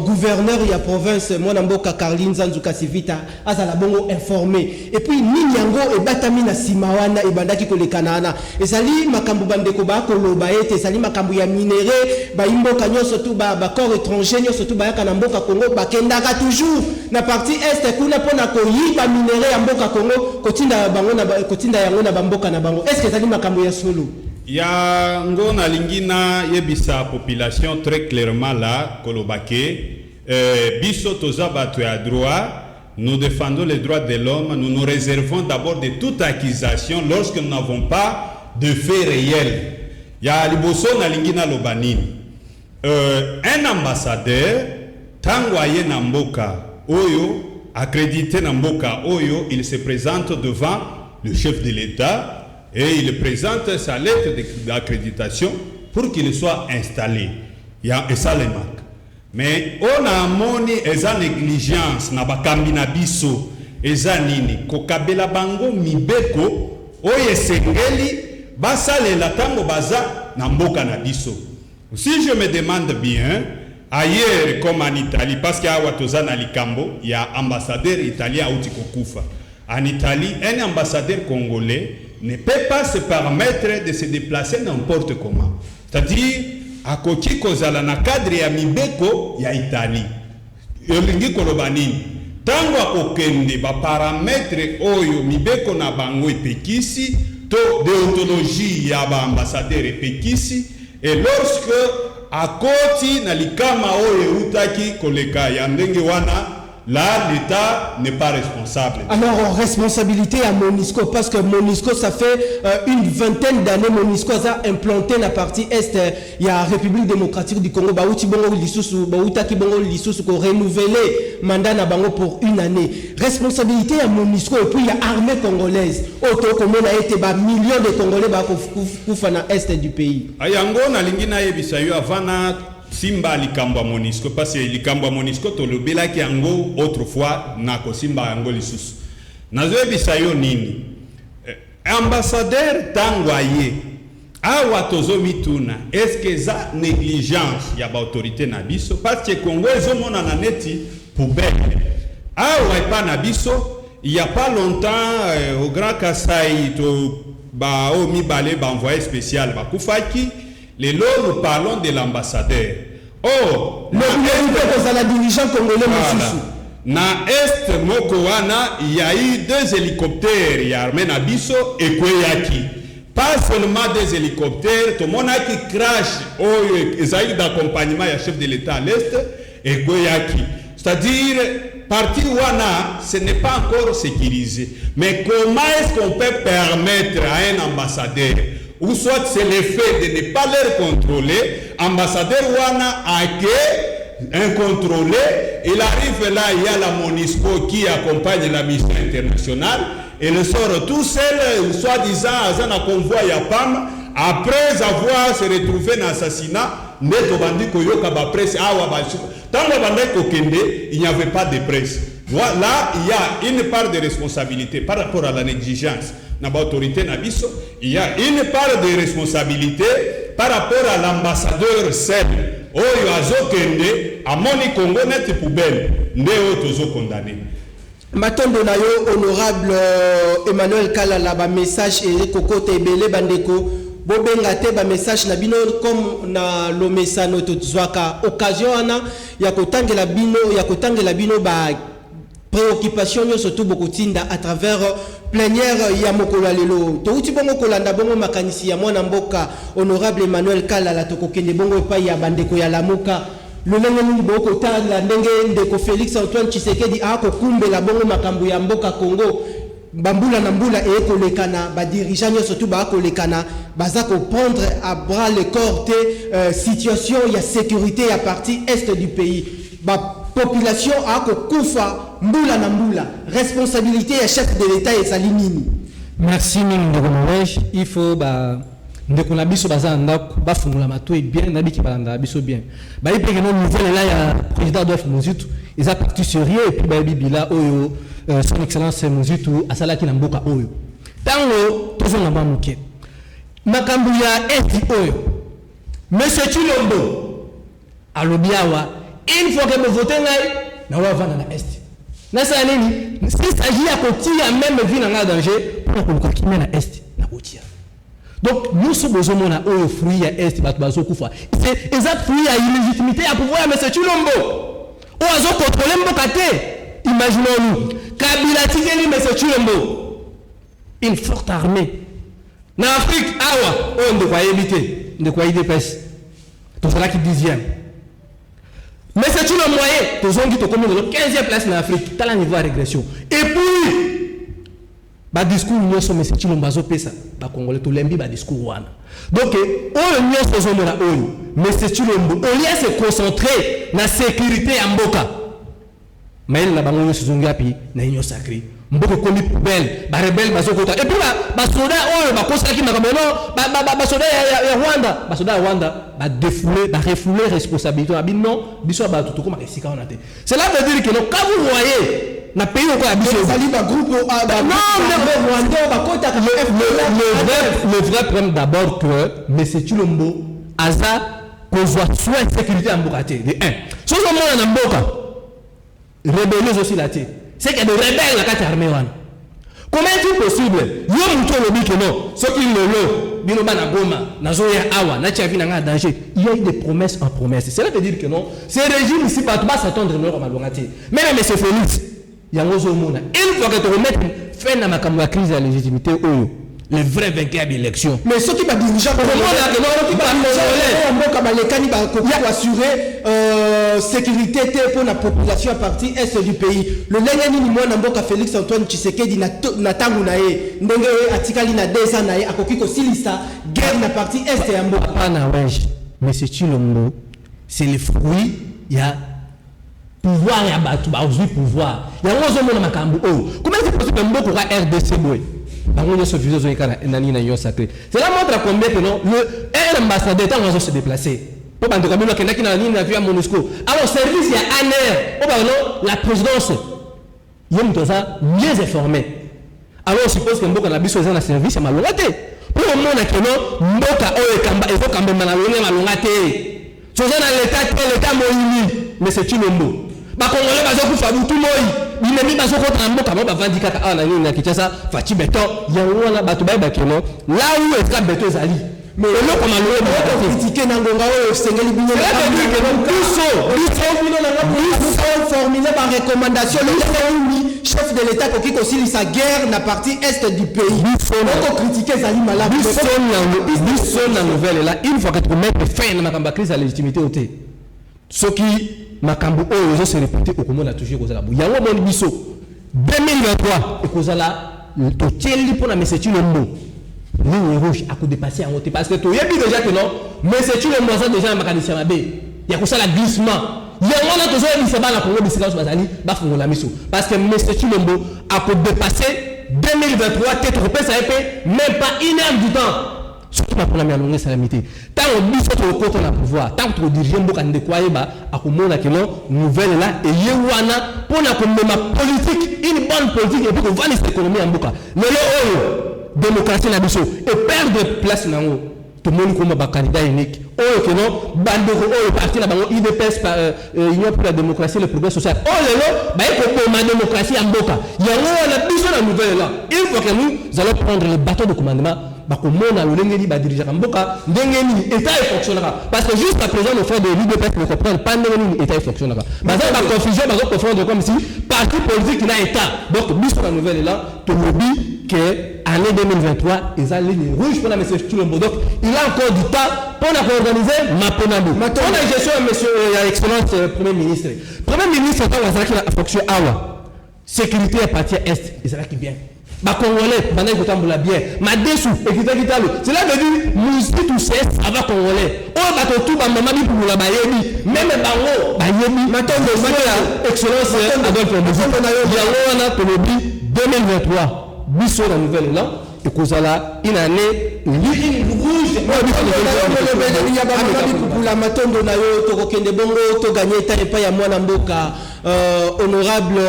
gouverneur de la province Mwanamboka Caroline Zanzuka Sivita Azala Bongo informé et puis Ninyango et Batamina Simawana et Bandaki Kolekanana et Sali Makambu Bandeko Bakoloba et Sali Makambu ya minéré Baimbo Kanyo surtout corps étranger surtout Bayaka Namboka Congo Bakendaka toujours na partie est kuna pona koyi ba minéré ya Mboka Congo kotinda bango na kotinda yango na Bamboka na bango est-ce que Sali Makambu ya solo ya ngona lingina yebisa population très clairement là kolobake biso toza bato ya droit, nous défendons les droits de l'homme, nous nous réservons d'abord de toute accusation lorsque nous n'avons pas de faits réels. Ya liboso na lingina lobanini un ambassadeur tango aye na mboka oyo accrédité na mboka oyo, il se présente devant le chef de l'État et il présente sa lettre d'accréditation pour qu'il soit installé. Il y a ça les marques. Mais on a moni eza négligence na bakambi na biso eza nini kokabela bango mibeko oye sengeli basale la tango baza na mboka na biso. Si je me demande bien, ailleurs comme en Italie, parce qu'il y a Watoza na Likambo, il y a ambassadeur italien à Outikokufa. En Italie, un ambassadeur congolais ne peut pas se permettre de se déplacer n'importe comment. C'est-à-dire, à Koki Kozala na cadre ya mibeko ya Italie. Yolingi kolobanini. Tango akokende ba parametre oyo mibeko na bango epekisi to déontologie ya ba ambassadeur epekisi et lorsque akoti na likama oyo utaki koleka ya ndenge wana là, l'État n'est pas responsable. Alors, responsabilité à Monisco, parce que Monisco, ça fait une vingtaine d'années, Monisco a implanté la partie Est, il y a la République démocratique du Congo, Baouti Bongo Lissoussou, Baoutaki Bongo Lissoussou, qui a renouvelé mandat na Bango pour une année. Responsabilité à Monisco, et puis il y a l'armée congolaise, auto comme on a été, millions de Congolais, qui na Est du pays. Ayango, na lingina yebisayo, avana, Simba likamba Monisco parce que likamba Monisco to lobela ki yango autrefois na ko Simba yango lisusu nazo bisayo nini ambassadeur tangwaye awa tozo mituna est-ce que za négligence ya ba autorité na biso parce que Congo ezomona na neti poubelle awa pa na biso il y a pas longtemps au Grand Kasaï to ba o mibale ba envoyé spécial ba kufaki. Les lots, nous parlons de l'ambassadeur. Oh, la dirigeant congolais. Na Est Mokowana, il y a eu 2 hélicoptères, il y a Armé Nabiso et Kweyaki. Pas seulement des hélicoptères, tout le monde qui crash, oh, ils ont eu d'accompagnement, il y a chef de l'État à l'Est et Kweyaki. C'est-à-dire, partie Wana, ce n'est pas encore sécurisé. Mais comment est-ce qu'on peut permettre à un ambassadeur ou soit c'est le fait de ne pas les contrôler, ambassadeur Wana a été incontrôlé, il arrive là, il y a la Monisco qui accompagne la mission internationale, et il sort tout seul, soi-disant, à un convoi à PAM, après avoir se retrouvé dans l'assassinat, Neto Bandi Koyoka ba presse, tant il n'y avait pas de presse. Là, il y a une part de responsabilité par rapport à la négligence. L'autorité Nabiso, il y a une part de responsabilité par rapport à l'ambassadeur seul. Oyo azokende a moni Congo net poubelle ndeo tozo condamné. Matondo na yo honorable Emmanuel Kalala ba message et kokote ebele bandeko bobenga te ba message na bino comme na lomesano tozwaka occasion ana ya kotangela bino ba préoccupation yo surtout beaucoup tinda à travers plénière ya mokolo lelo to uti bongo kolanda bongo makanisi ya mwana mboka honorable Emmanuel Kalala to kokende bongo pa ya bandeko ya lamuka lolenge ni boko tala ndenge ndeko Félix Antoine Tshisekedi a ko kumbela bongo makambu ya mboka Congo bambula na mbula e kolekana ba dirigeant surtout ba kolekana baza ko prendre à bras le corps de situation ya sécurité ya partie est du pays ba population a kufa mbula na mbula responsabilité ya chef de l'état et salinini. Merci ndeko Norvège, il faut ba ndeko na biso baza ndako ba fungula mato et bien nabiki balanda biso bien ba ipeke no nouvelle là ya président Adolphe Muzitu ils a parti sérieux et puis ba bibila oyo son excellence Muzitu asalaki na mboka oyo tango tozo na ba muke makambu ya esti oyo monsieur Chilombo alobiawa une fois que me voter ngai na wa vana na est na ça nini s'il s'agit à kotia même vie na danger pour ko kokimena na est na kotia donc nous sommes besoin na o fruit ya est bat bazo kufa c'est exact fruit ya illégitimité à pouvoir monsieur Chilombo o azo contrôler mboka te imaginons-nous Kabila tigeli monsieur Chilombo une forte armée na Afrique awa on de quoi éviter de quoi IDPS tout cela qui 10e. Mais c'est tout le moyen. Tous on dit que comme 15e place en Afrique, tu as un niveau de régression. Et puis, le discours nous sommes mais c'est tout le bazo pesa, ba Congolais tout lembi ba discours wana. Donc, on nous faisons de la ONU, mais c'est tout le monde. On vient se concentrer na sécurité en Mboka. Mais là ba on se zonga pi na union sacrée. Mboka komi poubelle, ba rebelle bazo kota. Et puis ba soda oyo ba kosa ki makambo ba soda ya Rwanda, ba soda ya Rwanda. Refouler responsabilité cela veut dire que quand vous voyez na pays le vrai problème d'abord que M. Chilombo aza kozwa soin de sécurité en Mbokate de 1 so so mona na mboka rebellion aussi là c'est qu'il y a des rebelles la carte armée wana Comment est-il possible? Yo muto lobi que non. Ce qui lolo, bino bana goma, nazo ya awa, na tia vina nga danger. Il y a eu des promesses en promesses. Cela veut dire que non. Ces régimes ici pas s'attendre non comme malongati. Même monsieur Félix, yango zo mona. Il faut que tu remettes fin na makambo ya crise de légitimité oyo. Les vrais vainqueurs d'élection. Mais ceux qui va diriger pour assurer sécurité pour la population à partir est du pays. Le Lengeni ni moi Namboka Félix Antoine Tshisekedi na tangu na ye ndenge atikali na 2 ans na ye akoki ko silisa guerre na partie est ya mboka pana wesh. Mais c'est Chilombo, c'est le fruit il y a pouvoir ya batu ba aujourd'hui pouvoir. Il y a ngozo mona makambo oh. Comment c'est possible mboko ka RDC boy? Cela montre à combien que non, un ambassadeur est en train de se déplacer. Pour que nous ayons MONUSCO. Alors, service, il y a ANR, la présidence, il y a mieux informé. Alors, je suppose que nous avons un service à Malongate. Pour le monde, nous avons un l'État, mais c'est une mot. Bakongolais bazokufa butu moi binemi bazokota mboka mo bavandi kaka ana nini na Kinshasa fati beton yango wana bato ba bakeno là où est la beton zali mais le comme le critiquer na ngonga o sengeli bino biso formulé par recommandation le chef de l'état qui concile sa guerre na partie est du pays on critiquer zali malade biso na nouvelle là une fois que tu mets fin na makamba crise à légitimité oté ce qui makambo oyo se répéter au comment la toujours kozala bu yango mon biso 2023 et kozala to tieli pour na monsieur Chilombo ligne rouge a ko dépasser en parce que to yebi déjà que non monsieur Chilombo ça déjà makanisi mabe ya kozala glissement yango na toujours ni seba na Congo bisika bazali ba fungola miso parce que monsieur Chilombo a ko dépasser 2023 tête repère ça même pas une heure du temps. Surtout pour la longue salamité. Tant que nous sommes au côté de la pouvoir, tant que nous dirigeons beaucoup de quoi à comment que non nouvelle là et yewana pour la politique une bonne politique et puis qu'on va l'économie en boka. Mais le démocratie na biso et perdre place na ngo. Tout le monde comme candidat unique. Oh que non bandeko oh parti na bango IDPS par Union pour la démocratie et le progrès social. Oh lelo ba ko ma démocratie en boka. Yango na biso na nouvelle là. Il faut que nous allons prendre le bateau de commandement. Bakomona lolengeli ba diriger mboka ndengeni état fonctionnera parce que jusqu'à présent nos frères de l'UDPS ne comprennent pas ndengeni état fonctionnera baza ba confusion baza confondre comme si parti politique na état donc biso la nouvelle là to lobby que année 2023 ils allaient les rouges pour la monsieur Chilombo donc il a encore du temps pour organiser maponambo on a gestion monsieur excellence premier ministre quand wazaki la fonction awa sécurité à partir est ezalaki bien ba congolais bana kotambola bien madesu ekita kitalo cela veut dire musi tout c'est ava congolais o ba to tuba mama bi pour la bayebi même bango bayebi matondo matoya excellence Adolphe Muzipo na yo yango wana to lobi 2023 biso la nouvelle là et kozala une année ligne rouge pour la matondo na yo to kokende bongo to gagner ta epa ya mwana mboka honorable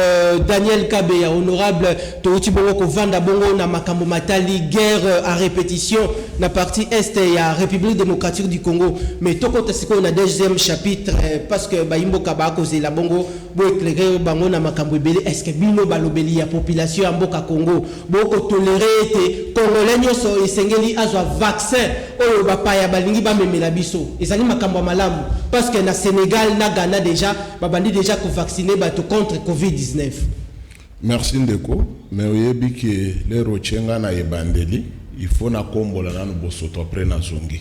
Daniel Kabeya, honorable Touti Bongo Kovanda Bongo na makambo matali guerre à répétition na partie est et la République démocratique du Congo mais toko tasiko na deuxième chapitre parce que baimbo kaba cause la Bongo bo éclairer bango na makambo belé est-ce que bino balobeli ya population mboka Congo boko tolérer te congolais nyoso esengeli azwa vaccin oyo bapaya balingi ba memela biso ezali makambo malamu parce que na Sénégal na Ghana déjà babandi déjà ko vacciner contre Covid-19. Merci Ndeko, mais oyebi que les rochenga na ebandeli, il faut na kombola na bosoto après na zongi.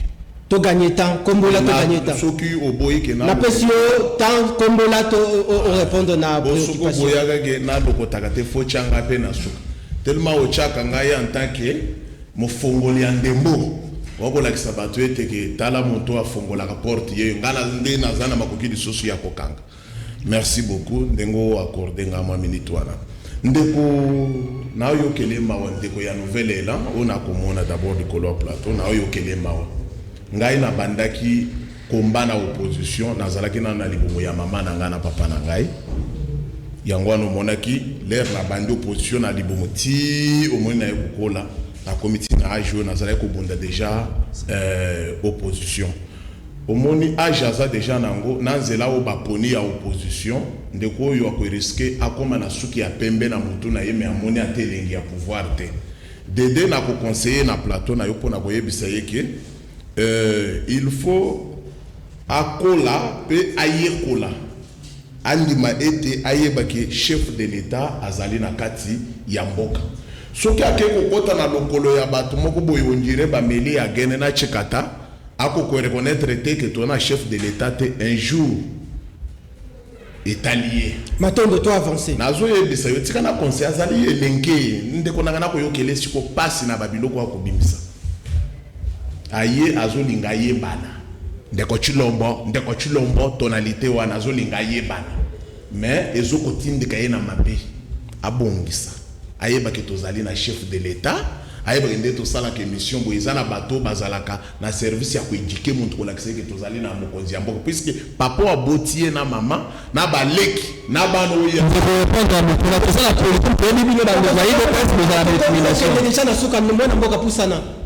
To gagner temps, kombola to gagner temps. Soki oboyi ke na la pesio temps kombola to répondre na préoccupation. Bosoko boyaga ke na lokotaka te fo changa pe na suka. Tellement o chaka ngai en tant que mo fongoli andembo. Wako la kisabatu ete ke tala moto a fongola ka porte ye ngala nde na zana makoki di sosu ya kokanga. Merci beaucoup ndengo accordé ngama minute wana ndeko na yo kelema wa ndeko ya nouvelle élan on a komona d'abord du Colo Plateau na yo kelema wa ngai na bandaki komba na opposition nazalaki na libumu ya mama na ngana papa na ngai yango no monaki l'air na bandi opposition na libumu ti au moins na ekokola na comité na ajo nazalaki ko bunda déjà opposition omoni age aza déjà nango nanzela o baponi ya opposition ndeko oyo akoiriske akoma na suki ya pembe na mutu na ye me amoni ate elengi ya pouvoir te dede na koconseiller na plateau na yo mpo na koyebisa ye ke il faut akola mpe ayekola andima ete ayebaki chef de l'état azali na kati ya mboka soki ake kokota na lokolo ya bato moko boye ondire bameli ya gene na chekata ako ko reconnaître te que ton chef de l'état te un jour est allié Matondo toi avancer nazo yebisa yo tika na conseil azali elenke ndeko nanga na ko yokele siko pasi na babiloko akobimisa aye azolinga yebana ndeko chilombo tonalité wana azolinga yebana mais ezokotindika ye na mabe abongisa ayeba ke tozali na chef de l'état ayeba ke nde tosalaka émission boye eza na bato bazalaka na service ya koéduke muntu kolakisa ke tozali na mokonzi ya mboka puisque papa aboti ye na mama na baleki na bana oyo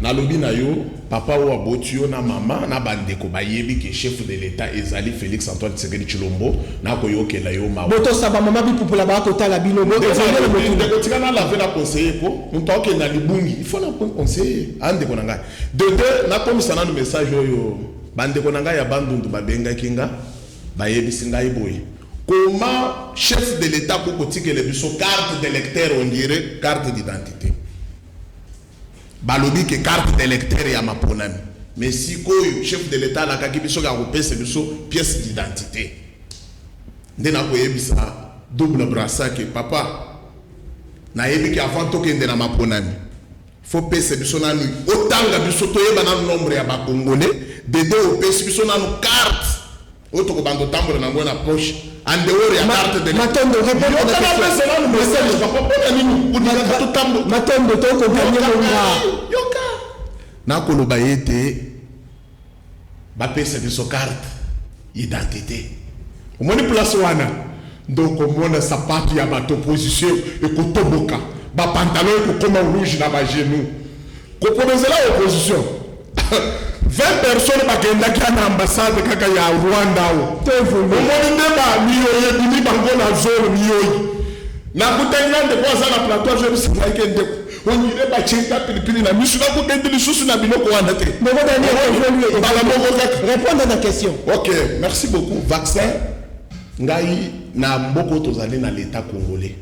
nalobi na yo papa oyo aboti yo na mama na bandeko bayebi ke chef de l'état ezali Félix Antoine Tshisekedi Tshilombo na koyokela yo mawa botosaba mama bipupula bakotala bino ndeko tika na lave na conseiller ko mutu akokenda libungi il faut na conseiller andeko na ngai de nakomisa nanu message oyo bandeko na ngai ya bandundu babengaki nga bayebisi ngai boye comment chef de l'état kokotikele biso carte d'électeur on dirait carte d'identité balobi ke carte d'électeur ya maponami mais si koyo chef de l'état alakaki biso ka kopesa biso pièce d'identité nde nakoyebisa double brassard ke papa nayebi ke avant tokende na maponami faut pesa biso nanu otanga biso toyeba na nombre ya bakongolais dede opesi biso nanu carte oyo tokobanda otambola nango na poche en dehors ya carte de Matondo répondre à la question Matondo toko yoka nakoloba ete bapesa biso carte identité omoni place wana donc omona sapato ya bato opposition ekotoboka bapantalon ekokoma rouge na bagenou koproposela opposition 20 personnes bakendaki na ambassade kaka ya Rwanda o omoni nde bamiyoyi ebimi bango na zone miyoyi nakutanga ndeko aza na plateau azoyebisingaike ndeko ondire bachenga pilipili na misu nakutendi lisusu na biloko wana te bala moko kaka répondre à la question. ok merci beaucoup vaccin ngai na mboko tozali na l'état congolais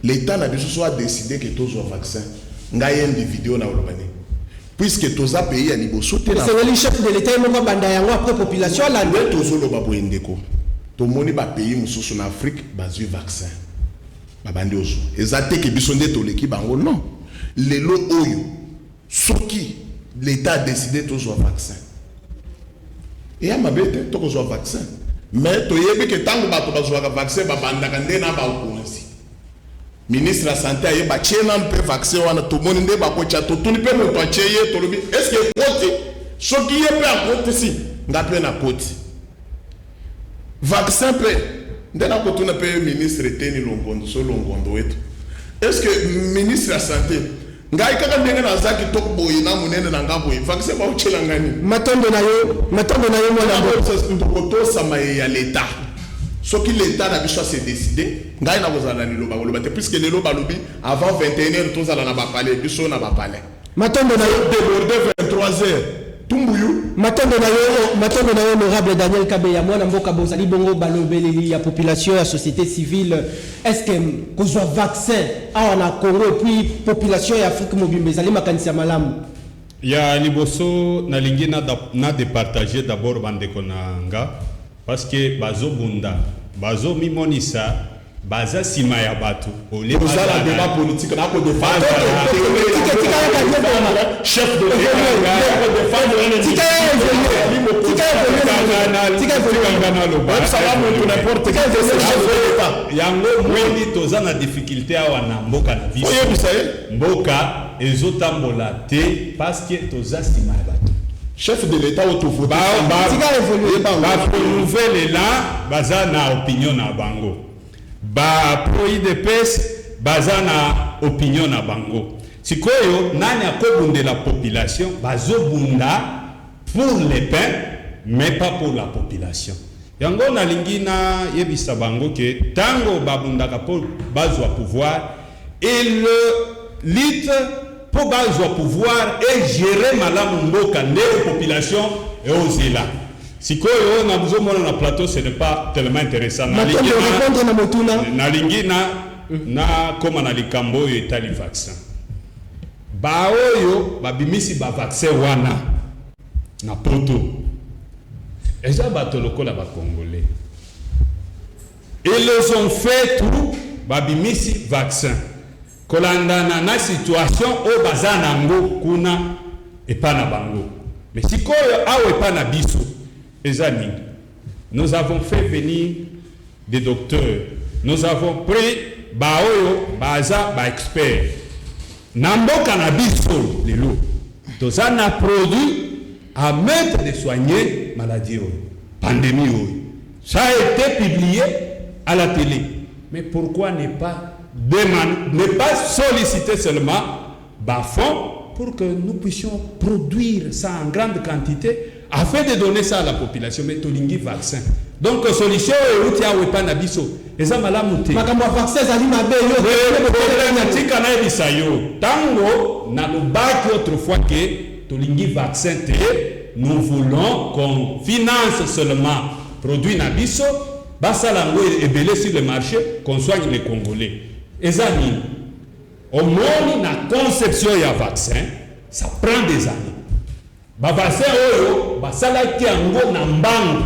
l'état na biso so a décidé que tozwa vaccin ngai individu na olobani puisque toza pays ya liboso te c'est le chef de l'état moko banda yango après population la nde tozoloba boye ndeko tomoni bapays mosusu na Afrique bazwi vaccin babandi ozo eza te ke biso nde toleki bango non lelo oyo soki l'état a décidé tozwa vaccin eya mabe te tokozwa vaccin mais toyebi ke ntango bato bazwaka vaccin babandaka nde na bakonzi ministre ya santé ayeba tie nanu mpe vaccin wana tomoni nde bakotya totuni mpe moto atie ye tolobi estce ekoti soki ye mpe akoti si nga mpe nakoti vaccin mpe nde nakotuna mpe ministre eteni longondo so longondo wetu estce ministre ya santé ngai kaka ndenge nazaki kitoko boye na monene na nga boye vaccin baotyela ngani matondo na yo mwana kotosama ya l'état soki l'état na biso s'est décidé ngai na kozala liloba koloba te puisque lelo balobi avant 21h tozala na bapale biso na bapale matondo na yo débordé 23h tumbuyu matondo na yo honorable Daniel Kabeya mwana mboka bozali bongo balobeleli ya population ya société civile est-ce que kozwa vaccin awa na Congo et puis population ya Afrique mobimba ezali makanisi ya malamu ya liboso nalingi na départager d'abord bandeko na nga parce que bazobunda bazomimonisa baza sima ya bato ozala débat politique na ko défendre chef de yango mweni toza na difficulté awa na mboka na biso mboka ezotambola te parce que toza sima ya bato chef de l'état autovote nouvelle là baza na opinion na bango ba pro IDPS baza na opinion na bango sikoyo nani akobundela population bazobunda pour les pains, mais pas pour la population. Yango na lingina yebisa bango ke tango babundaka pour bazwa pouvoir, il lutte pour bazwa pouvoir et gérer malamu mboka les populations et aux îles. Si quoi on a besoin de plateau, ce n'est pas tellement intéressant. Na lingina na comme na likambo et tali vaccin. Ba oyo babimisi ba vaccin wana na poto. Eza bato lokola ba congolais. Ils ont fait tout babimisi vaccin. Kolanda na situation o bazana ngo kuna epana bango. Mais si quoi awe epana biso ezani. Nous avons fait venir des docteurs. Nous avons pris ba oyo baza ba experts. Namboka na biso lelo. Tozana produit à mettre de soigner maladie, pandémie. Ça a été publié à la télé. Mais pourquoi ne pas solliciter seulement fonds pour que nous puissions produire ça en grande quantité afin de donner ça à la population, mais tolingi vaccin. Donc solution est où tu as pas nabiso. Et ça malamouté. Makamwa vaccin zali mabe yo. Problématique na bisayo. Tango na lo baki autrefois que tolingi vaccin te, nous voulons qu'on finance seulement produit nabiso, basalango et belé sur le marché, qu'on soigne les Congolais. Et ça ni au monde na conception ya vaccin, ça prend des années. Ba vaccin oyo, basalaki ango na mbango.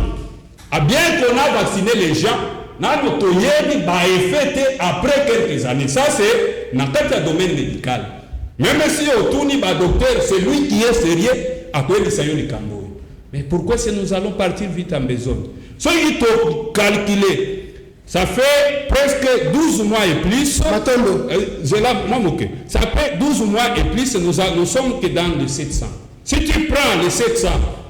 A bien qu'on a vacciné les gens, na notoyebi ba effet après quelques années. Ça c'est dans le domaine médical. Même si autour ba docteur, c'est lui qui est sérieux, après le sayon Kambo. Mais pourquoi si nous allons partir vite en besogne? Ce qui faut calculer, ça fait presque 12 mois et plus. Ça fait 12 mois et plus, nous sommes que dans les 700. Si tu prends les 700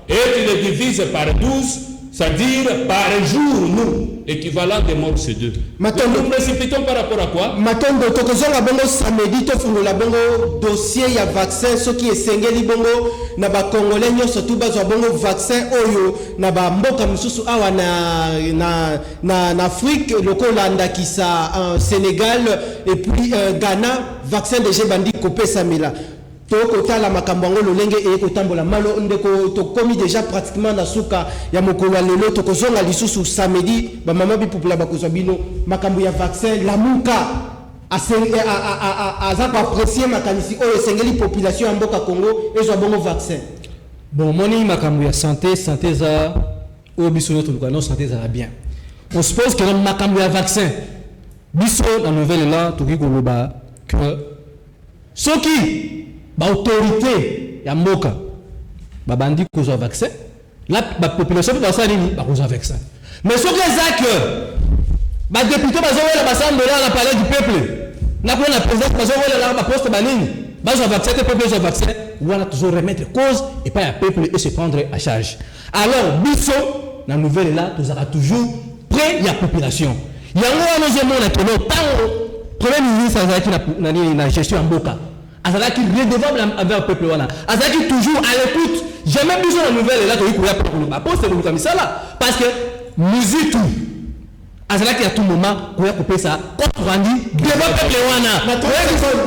et tu les divises par 12, c'est-à-dire par jour, nous, équivalent de morts c'est 2. Nous précipitons par rapport à quoi? Matondo, tokozonga bongo samedi tofungo la bongo dossier ya vaccin ce qui est sengeli bongo na ba congolais nyonso tout bazwa bongo vaccin oyo na ba mboka misusu awa na Afrique lokola ndakisa Sénégal et puis Ghana vaccin déjà bandi kopesa mila. Tokotala makambo ngo lolenge e kotambola malo ndeko to komi déjà pratiquement na suka ya mokolo lelo tokozonga lisusu samedi ba mama bi popula bakozwa bino makambo ya vaccin la muka aza ko apprécier makanisi o esengeli population ya mboka Congo ezwa bongo vaccin. Bon moni makambo ya santé za o biso notre lukano santé za bien. On suppose que makambo ya vaccin biso la nouvelle là to koloba que soki autorité ya mboka babandi kozwa vaccin la population ba ça nini ba kozwa vaccin mais ce que ça que ba député bazowela basambe là na palais du peuple na pour la présidence bazowela là ba poste banini bazwa vaccin te peuple bazwa vaccin voilà toujours remettre cause et pas ya peuple et se prendre à charge. Alors biso na nouvelle là tu seras toujours près ya population yango nous aimons que no tango premier ministre azaki na gestion ya mboka azalaki redevable envers le peuple wana azalaki toujours à l'écoute. Jamais besoin de nouvelles là que courir pour le poste de l'Ukamisa là parce que musique tout azalaki à tout moment courir couper ça contre rendu devant peuple wana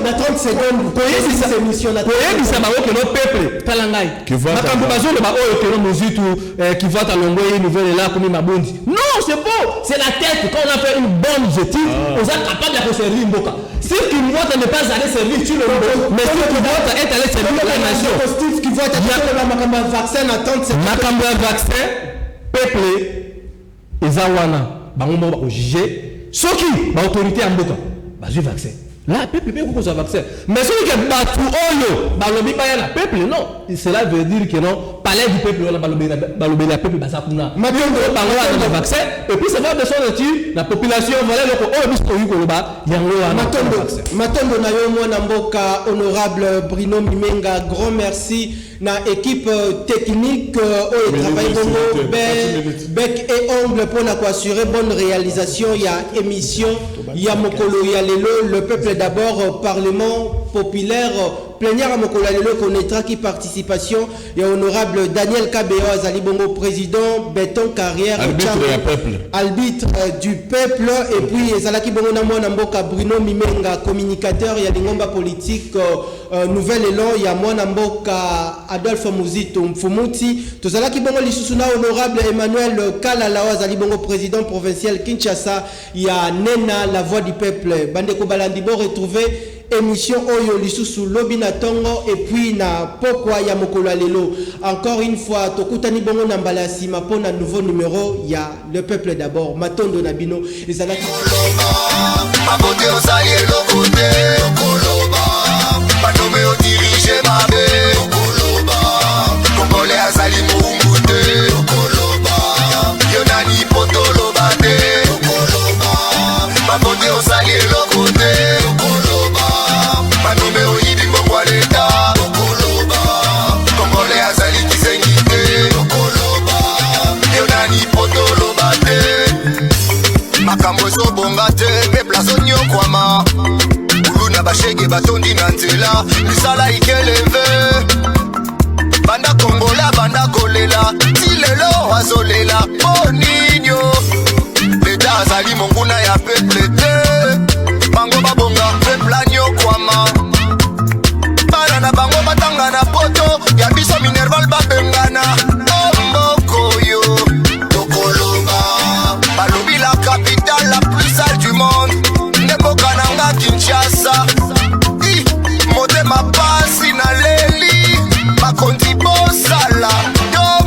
na 30 secondes koyé cette émission là koyé ça ba que le peuple talangai makambo bazo le ba oyo que le musique tout qui va à l'ongwe nouvelle là comme mabondi non c'est beau c'est la tête quand on a fait une bonne objectif on est capable de servir mboka. Si qui vote ne pas aller servir sur le monde, mais ceux qui votent est allé servir la nation. Positif qui vote à makambo vaccin attendre c'est makambo vaccin peuple ezawana bango ba juger soki ba autorité en mboka ba ju vaccin. Là peuple peut ko vaccin. Mais ceux qui battu oyo ba lobi ba la peuple non, cela veut dire que non palais du peuple ba lobi la peuple ba sa kuna. Matongo bango na vaccin et puis ça va besoin de tu la population voilà le oh biso yuko loba yango wana. Matondo na yo mwana mboka honorable Bruno Mimenga, grand merci na équipe technique au travail bongo bec et ongle pour assurer bonne réalisation ya émission ya mokolo ya lelo le peuple d'abord parlement populaire plénière à Mokolo lelo connaîtra qui participation et honorable Daniel Kabeo Azali Bongo président Béton Carrière arbitre du peuple et puis Ezalaki Bongo na mwana mboka Bruno Mimenga communicateur ya lingomba politique nouvel élan ya mwana mboka Adolphe Muzito Mfumuti tozalaki bongo lisusu na honorable Emmanuel Kalala Azali Bongo président provincial Kinshasa ya Nena la voix du peuple bandeko balandi bo retrouver émission Oyo Lisusu Lobina Tongo et puis na Pokwa ya Mokolo lelo. Encore une fois, Tokutani Bongo Nambala Sima pour un nouveau numéro. Ya le peuple d'abord. Matondo Nabino. Et ça Kamboso bongate me plazo nyokwama Uluna bashege batondi na nzela misala ikeleve Banda kongola banda kolela Tilelo wazolela Boninyo